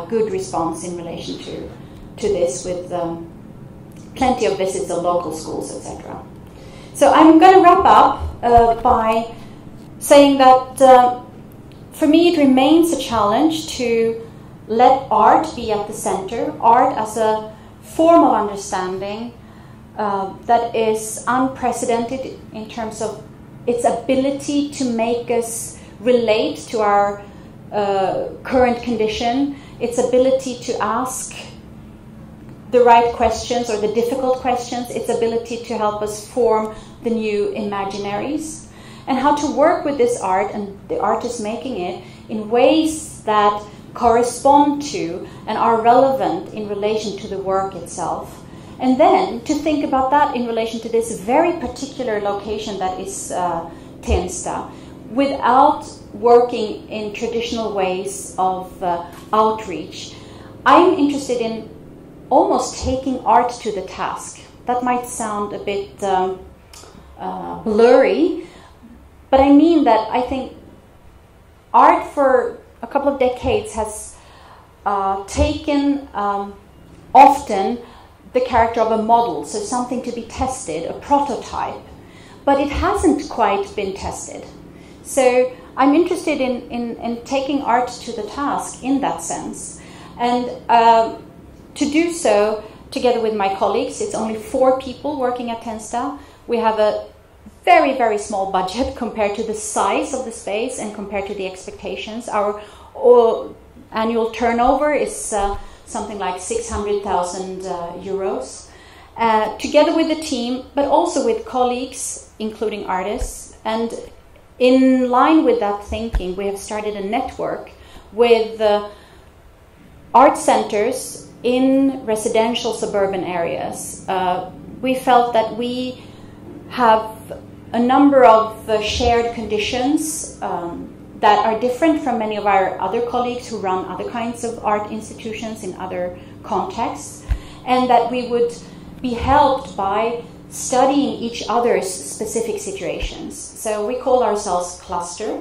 Speaker 2: good response in relation to this, with plenty of visits of local schools, etc. So I'm going to wrap up by saying that for me it remains a challenge to let art be at the center, art as a form of understanding that is unprecedented in terms of its ability to make us relate to our current condition, its ability to ask the right questions or the difficult questions, its ability to help us form the new imaginaries, and how to work with this art and the artist making it in ways that correspond to and are relevant in relation to the work itself. And then to think about that in relation to this very particular location that is Tensta, without working in traditional ways of outreach. I'm interested in almost taking art to the task. That might sound a bit blurry, But I mean that I think art for a couple of decades has taken often the character of a model, so something to be tested, a prototype, but it hasn't quite been tested. So I'm interested in taking art to the task in that sense. And to do so, together with my colleagues, it's only 4 people working at Tensta. We have a very, very small budget compared to the size of the space and compared to the expectations. Our annual turnover is something like 600,000 euros. Together with the team, but also with colleagues, including artists. And in line with that thinking, we have started a network with art centers in residential suburban areas. We felt that we have a number of shared conditions that are different from many of our other colleagues who run other kinds of art institutions in other contexts, and that we would be helped by studying each other's specific situations. So we call ourselves Cluster,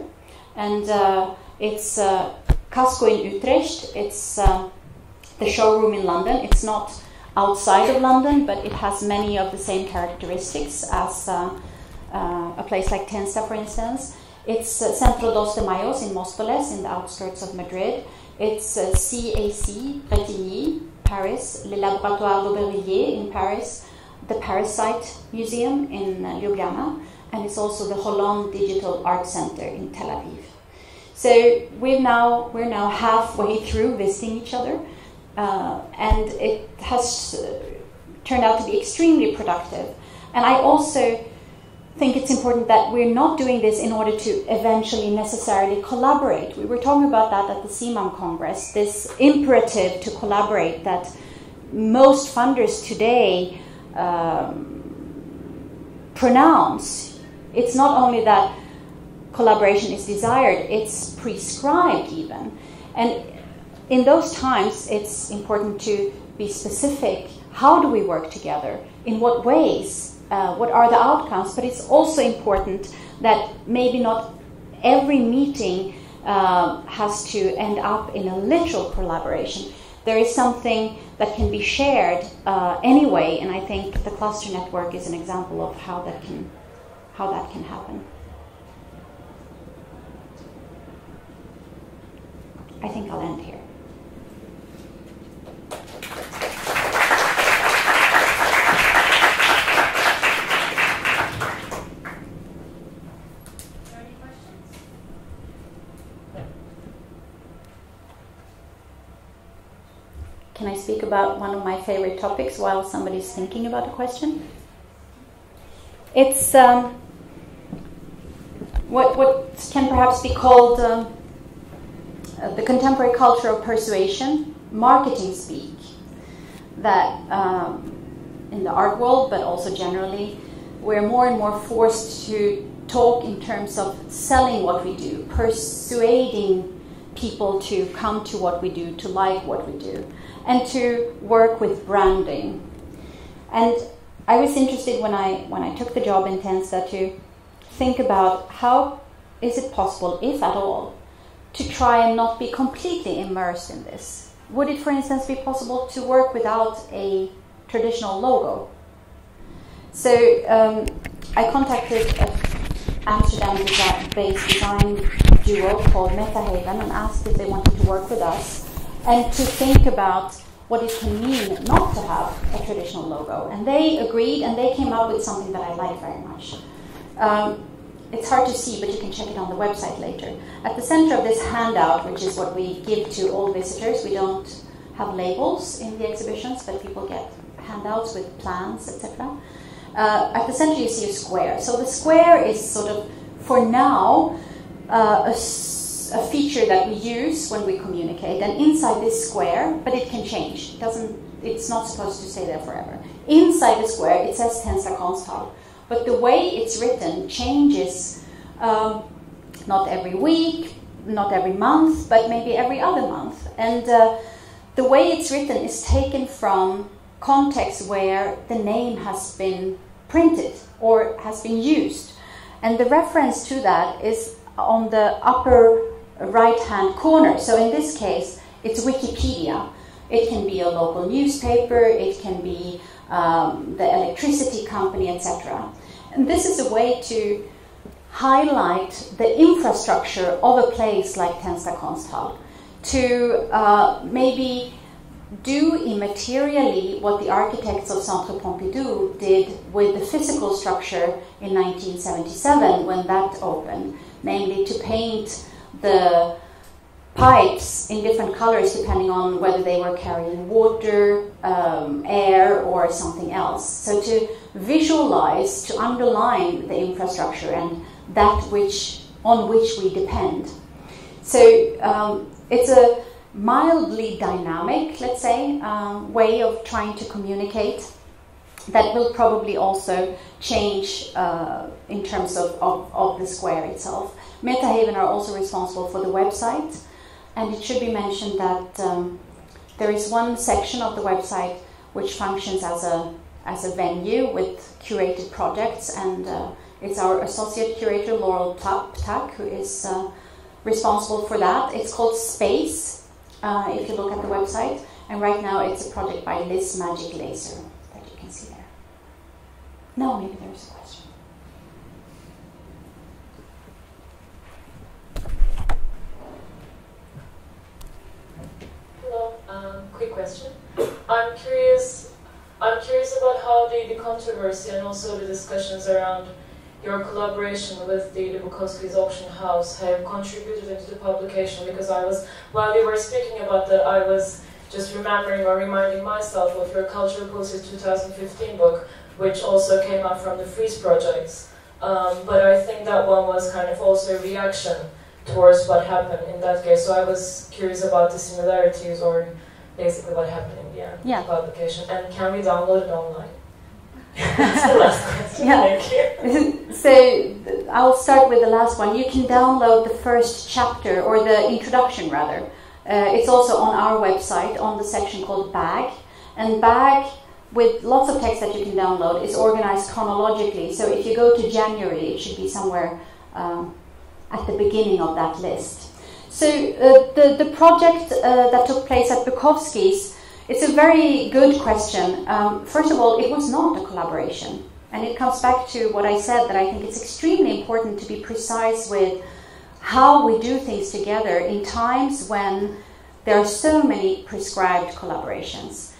Speaker 2: and it's Casco in Utrecht. It's the showroom in London. It's not outside of London, but it has many of the same characteristics as a place like Tensta, for instance. It's Centro dos de Mayos in Móstoles, in the outskirts of Madrid. It's CAC, Bretigny, Paris, Le Laboratoire d'Aubervilliers in Paris, the Parasite Museum in Ljubljana, and it's also the Hollande Digital Art Center in Tel Aviv. So we're now halfway through visiting each other, and it has turned out to be extremely productive. And I also think it's important that we're not doing this in order to eventually necessarily collaborate. We were talking about that at the CMAM Congress, this imperative to collaborate that most funders today pronounce. It's not only that collaboration is desired, it's prescribed even. And in those times, it's important to be specific. How do we work together? In what ways? What are the outcomes? But it's also important that maybe not every meeting has to end up in a literal collaboration. There is something that can be shared anyway, and I think the Cluster Network is an example of how that can happen. I think I'll end here. Can I speak about one of my favorite topics while somebody's thinking about a question? It's what can perhaps be called the contemporary culture of persuasion, marketing speak, that in the art world, but also generally, we're more and more forced to talk in terms of selling what we do, persuading people to come to what we do, to like what we do, and to work with branding. And I was interested when I took the job in Tensta to think about how is it possible, if at all, to try and not be completely immersed in this. Would it, for instance, be possible to work without a traditional logo? So I contacted an Amsterdam-based design duo called Metahaven and asked if they wanted to work with us and to think about what it can mean not to have a traditional logo. And they agreed, and they came up with something that I like very much. It's hard to see, but you can check it on the website later. At the center of this handout, which is what we give to all visitors, we don't have labels in the exhibitions, but people get handouts with plans, etc. At the center you see a square. So the square is sort of, for now, a feature that we use when we communicate. And inside this square, but it can change. It's not supposed to stay there forever. Inside the square, it says Tensta Konsthall. But the way it's written changes not every week, not every month, but maybe every other month. And the way it's written is taken from context where the name has been printed or has been used. And the reference to that is on the upper right-hand corner. So in this case, it's Wikipedia. It can be a local newspaper, it can be the electricity company, etc. And this is a way to highlight the infrastructure of a place like Tensta Konsthall, to maybe do immaterially what the architects of Centre Pompidou did with the physical structure in 1977 when that opened, namely to paint the pipes in different colors depending on whether they were carrying water, air, or something else. So to visualize, to underline the infrastructure and that on which we depend. So it's a mildly dynamic, let's say, way of trying to communicate that will probably also change in terms of the square itself. Metahaven are also responsible for the website, and it should be mentioned that there is one section of the website which functions as a venue with curated projects, and it's our associate curator Laurel Tak who is responsible for that. It's called Space, if you look at the website, and right now it's a project by Liz Magic Laser that you can see there. No, maybe there's a question.
Speaker 1: Hello, quick question. I'm curious about how the controversy and also the discussions around your collaboration with the Bukowski's auction house have contributed into the publication, because while you were speaking about that, I was just remembering or reminding myself of your Cultural Policies 2015 book, which also came out from the Freeze projects. But I think that one was kind of also a reaction towards what happened in that case. So I was curious about the similarities or basically what happened in the publication. And can we download it online? That's the last question. Thank you.
Speaker 2: So I'll start with the last one. You can download the first chapter, or the introduction rather. It's also on our website on the section called Bag. And Bag, with lots of text that you can download, is organized chronologically. So if you go to January, it should be somewhere at the beginning of that list. So the project that took place at Bukowski's, it's a very good question. First of all, it was not a collaboration. And it comes back to what I said, that I think it's extremely important to be precise with how we do things together in times when there are so many prescribed collaborations.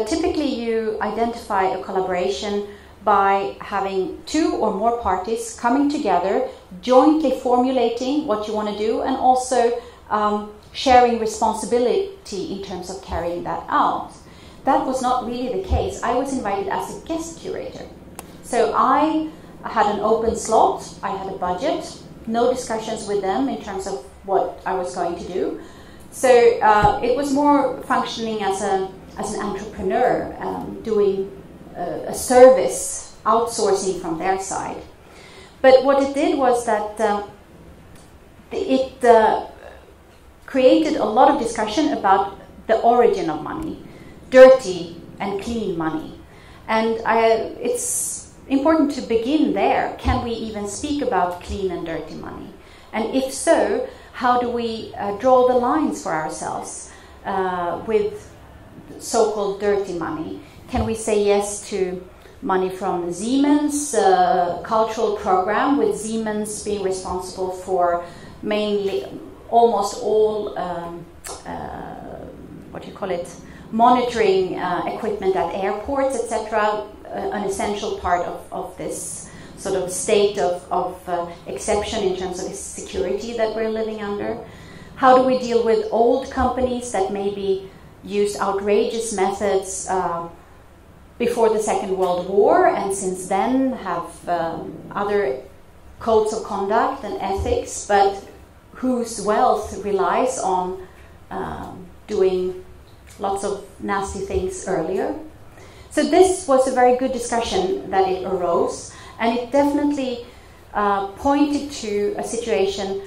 Speaker 2: Typically, you identify a collaboration by having two or more parties coming together, jointly formulating what you want to do, and also sharing responsibility in terms of carrying that out. That was not really the case. I was invited as a guest curator. So I had an open slot, I had a budget, no discussions with them in terms of what I was going to do. So it was more functioning as an entrepreneur, doing a service, outsourcing from their side. But what it did was that it created a lot of discussion about the origin of money, dirty and clean money. And it's important to begin there. Can we even speak about clean and dirty money? And if so, how do we draw the lines for ourselves with so-called dirty money? Can we say yes to money from Siemens cultural program, with Siemens being responsible for mainly almost all monitoring equipment at airports, etc., an essential part of this sort of state of exception in terms of the security that we're living under? How do we deal with old companies that maybe used outrageous methods before the Second World War, and since then have other codes of conduct and ethics, but whose wealth relies on doing lots of nasty things earlier? So this was a very good discussion that it arose, and it definitely pointed to a situation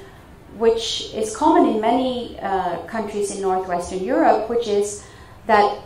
Speaker 2: which is common in many countries in Northwestern Europe, which is that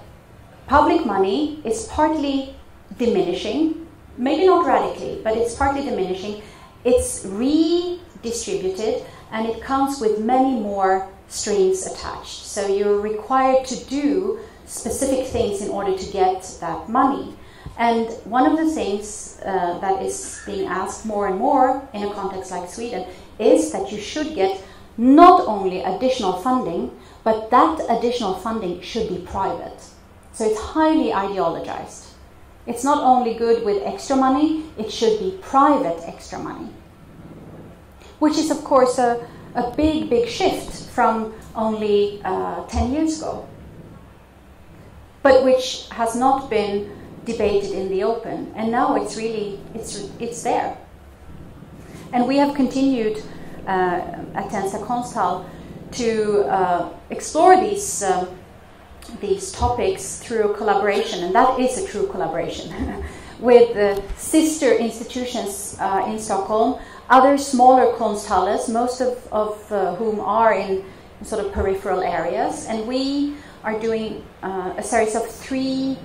Speaker 2: public money is partly diminishing, maybe not radically, but it's partly diminishing it's redistributed and it comes with many more strings attached. So you're required to do specific things in order to get that money. And one of the things that is being asked more and more in a context like Sweden is that you should get not only additional funding, but that additional funding should be private. So it's highly ideologized. It's not only good with extra money, it should be private extra money. Which is, of course, a big, big shift from only 10 years ago. But which has not been debated in the open. And now it's really, it's there. And we have continued at Tensta Konsthall to explore these topics through collaboration, and that is a true collaboration with the sister institutions in Stockholm, other smaller konsthalles, most of whom are in sort of peripheral areas, and we are doing a series of 3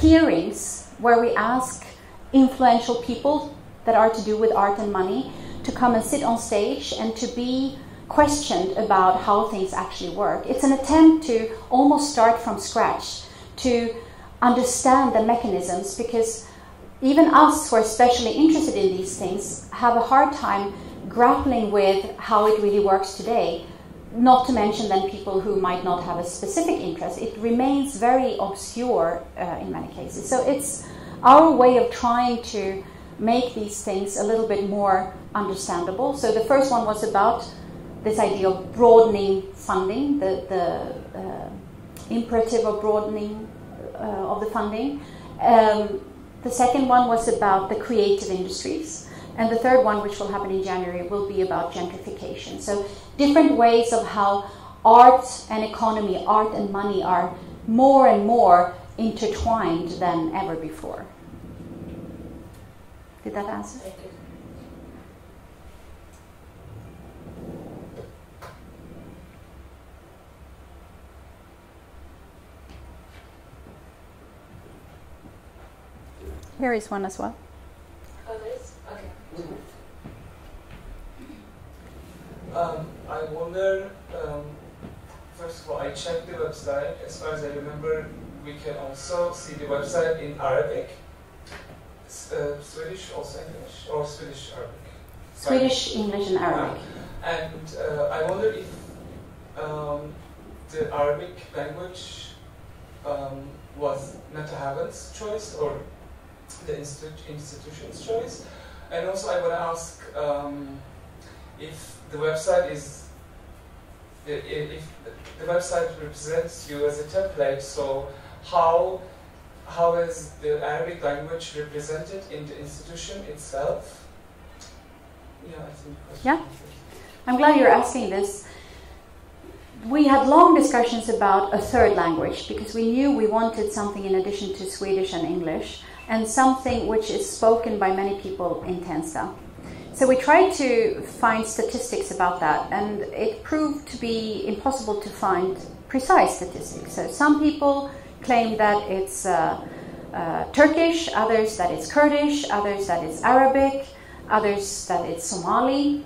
Speaker 2: hearings where we ask influential people that are to do with art and money to come and sit on stage and to be questioned about how things actually work. It's an attempt to almost start from scratch, to understand the mechanisms, because even us who are especially interested in these things have a hard time grappling with how it really works today, not to mention then people who might not have a specific interest. It remains very obscure in many cases. So it's our way of trying to make these things a little bit more understandable. So the first one was about this idea of broadening funding, the imperative of broadening of the funding. The second one was about the creative industries. And the third one, which will happen in January, will be about gentrification. So different ways of how art and economy, art and money are more and more intertwined than ever before. Did that answer?
Speaker 1: Thank you.
Speaker 2: Here is one as well.
Speaker 1: Oh, there is? Okay.
Speaker 3: I wonder, first of all, I checked the website. As far as I remember, we can also see the website in Arabic. Swedish, also English, or Swedish, Arabic?
Speaker 2: Swedish, English, and Arabic.
Speaker 3: And I wonder if the Arabic language was Meta Haven's choice or the institution's choice. And also I want to ask if the website is, if the website represents you as a template, so how is the Arabic language represented in the institution itself? Yeah, I think.
Speaker 2: Yeah, I'm glad you're asking this. We had long discussions about a third language because we knew we wanted something in addition to Swedish and English, and something which is spoken by many people in Tensta. So we tried to find statistics about that, and it proved to be impossible to find precise statistics. So some people claim that it's Turkish, others that it's Kurdish, others that it's Arabic, others that it's Somali.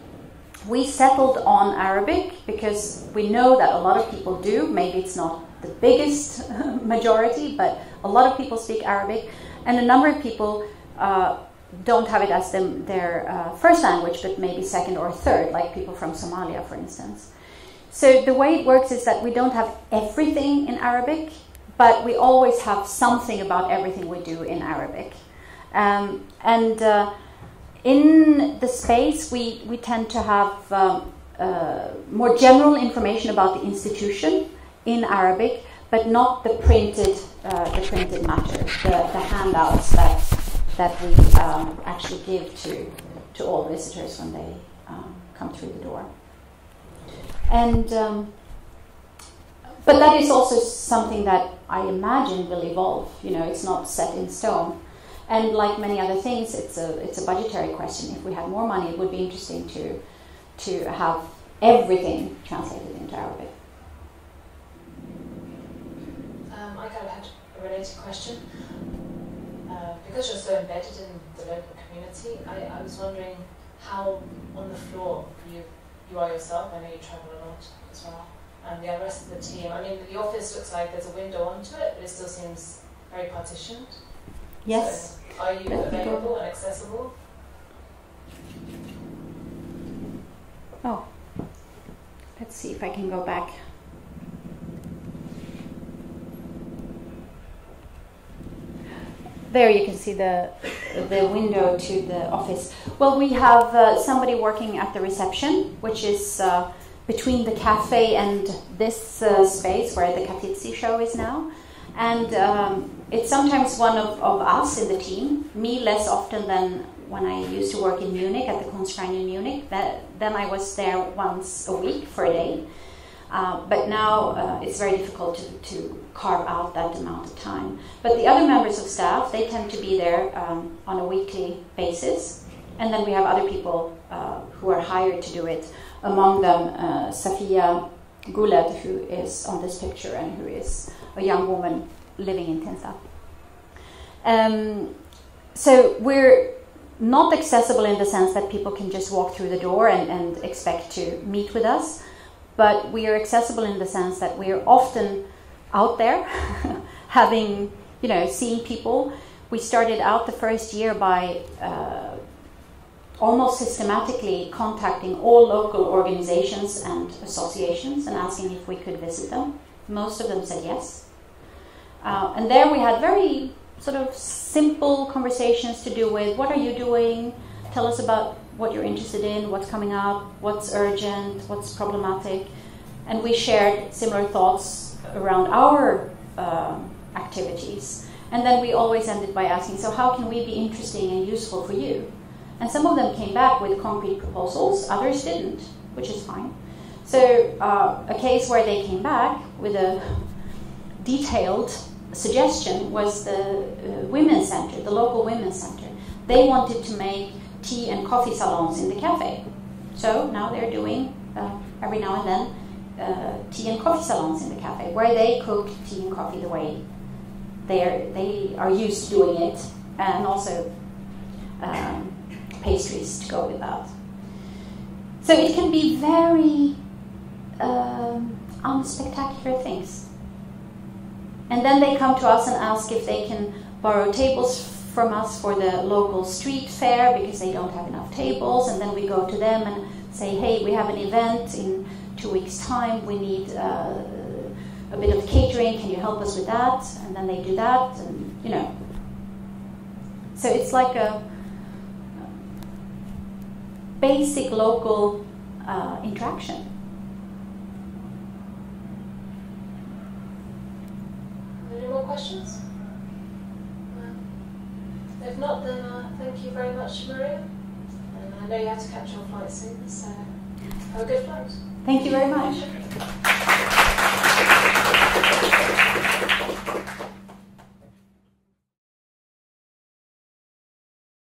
Speaker 2: We settled on Arabic because we know that a lot of people do. Maybe it's not the biggest majority, but a lot of people speak Arabic. And a number of people don't have it as their first language, but maybe second or third, like people from Somalia, for instance. So the way it works is that we don't have everything in Arabic, but we always have something about everything we do in Arabic. In the space, we tend to have more general information about the institution in Arabic, but not the printed matter, the handouts that we actually give to all visitors when they come through the door. And but that is also something that I imagine will evolve. You know, it's not set in stone. And like many other things, it's a budgetary question. If we had more money, it would be interesting to have everything translated into Arabic.
Speaker 1: I kind of had a related question. Because you're so embedded in the local community, I was wondering how on the floor you are yourself. I know you travel a lot as well. And the rest of the team. I mean, the office looks like there's a window onto it, but it still seems very partitioned.
Speaker 2: Yes.
Speaker 1: So are you available and accessible?
Speaker 2: Oh, let's see if I can go back. There you can see the window to the office. Well, we have somebody working at the reception, which is between the cafe and this space where the Katitzi show is now. And it's sometimes one of us in the team, me less often than when I used to work in Munich, at the Kunstverein in Munich. Then I was there once a week for a day. But now it's very difficult to carve out that amount of time. But the other members of staff, they tend to be there on a weekly basis. And then we have other people who are hired to do it. Among them, Safia Guled, who is on this picture and who is a young woman living in Tensta. So we're not accessible in the sense that people can just walk through the door and expect to meet with us. But we are accessible in the sense that we are often out there, having, seeing people. We started out the first year by almost systematically contacting all local organizations and associations and asking if we could visit them. Most of them said yes. And there we had very sort of simple conversations to do with, what are you doing? Tell us about what you're interested in, what's coming up, what's urgent, what's problematic. And we shared similar thoughts around our activities. And then we always ended by asking, so how can we be interesting and useful for you? And some of them came back with concrete proposals, others didn't, which is fine. So a case where they came back with a detailed suggestion was the Women's Center, the local Women's Center. They wanted to make tea and coffee salons in the cafe. So now they're doing, every now and then, tea and coffee salons in the cafe, where they cook tea and coffee the way they are used to doing it, and also pastries to go with that. So it can be very unspectacular things. And then they come to us and ask if they can borrow tables from us for the local street fair because they don't have enough tables. And then we go to them and say, hey, we have an event in 2 weeks' time. We need a bit of catering. Can you help us with that? And then they do that. And, So it's like a basic local interaction.
Speaker 1: Any more questions? If not, then thank you very much, Maria. And I know you have to catch your flight soon, so have a good flight.
Speaker 2: Thank you very much.